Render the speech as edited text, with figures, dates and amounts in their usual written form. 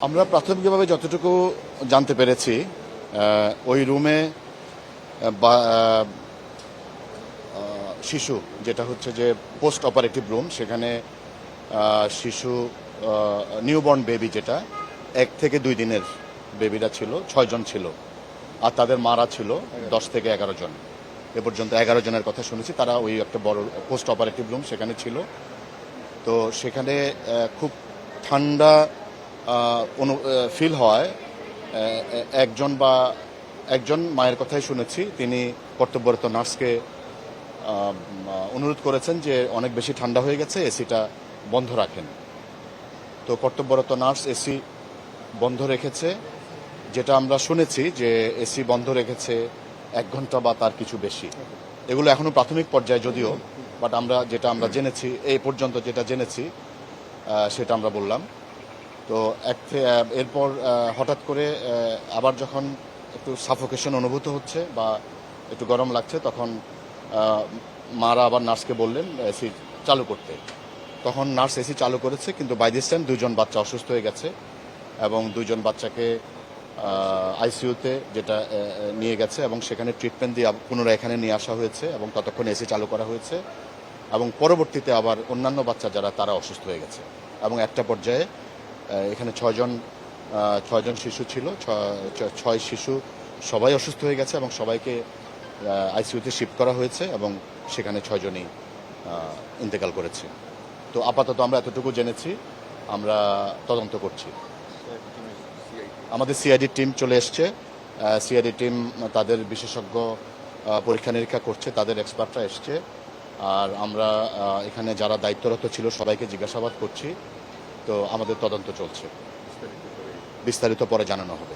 আমরা প্রাথমিকভাবে যতটুকু জানতে পেরেছি ওই রুমে শিশু যেটা হচ্ছে যে পোস্ট অপারেটিভ রুম সেখানে শিশু নিউবর্ন বেবি যেটা 1 থেকে 2 দিনের বেবিরা ছিল 6 জন ছিল আর তাদের মারা ছিল 10 থেকে 11 জন এ পর্যন্ত 11 জনের কথা শুনেছি তারা ওই একটা বড় পোস্ট অপারেটিভ রুম সেখানে ছিল তো সেখানে খুব ঠান্ডা ফিল হয় একজন মায়ের কথাই শুনেছি তিনি কর্তব্যরত নার্সকে অনুরোধ করেছেন যে অনেক বেশি ঠান্ডা হয়ে গেছে এসিটা বন্ধ রাখেন তো কর্তব্যরত নার্স এসি বন্ধ রেখেছে যেটা আমরা শুনেছি যে এসি বন্ধ রেখেছে 1 ঘন্টা বা তার কিছু বেশি এগুলো এখনো প্রাথমিক পর্যায়ে যদিও বাট আমরা জেনেছি এই পর্যন্ত যেটা জেনেছি সেটা আমরা বললাম তো এরপর হঠাৎ করে আবার যখন একটু সাফোকেশন অনুভূত হচ্ছে বা একটু গরম লাগছে তখন মারা আবার নার্সকে বললেন এসি চালু করতে তখন নার্স এসি চালু করেছে কিন্তু বাই দিস টাইম 2 জন বাচ্চা অসুস্থ হয়ে গেছে এবং 2 জন বাচ্চাকে আইসিইউতে যেটা নিয়ে গেছে এবং সেখানে ট্রিটমেন্ট দিয়ে পুনরায় এখানে নিয়ে আসা হয়েছে এবং ততক্ষণ এসি চালু করা হয়েছে এবং পরবর্তীতে আবার অন্যান্য বাচ্চা যারা তারা অসুস্থ হয়ে গেছে এবং একটা পর্যায়ে এখানে 6 জন শিশু ছিল 6 শিশু সবাই অসুস্থ হয়ে গেছে এবং সবাইকে আইসিইউতে শিফট করা হয়েছে এবং সেখানে 6 জনই ইন্তেকাল করেছে তো আপাতত আমরা এতটুকু জেনেছি আমরা তদন্ত করছি আমাদের সিআইডি টিম চলে এসছে সিআইডি টিম তাদের বিশেষজ্ঞ পরীক্ষা নিরীক্ষা করছে তাদের এক্সপার্টরা এসছে আর আমরা এখানে যারা দায়িত্বরত ছিল সবাইকে জিজ্ঞাসাবাদ করছি তো আমাদের তদন্ত চলছে বিস্তারিত পরে জানানো হবে।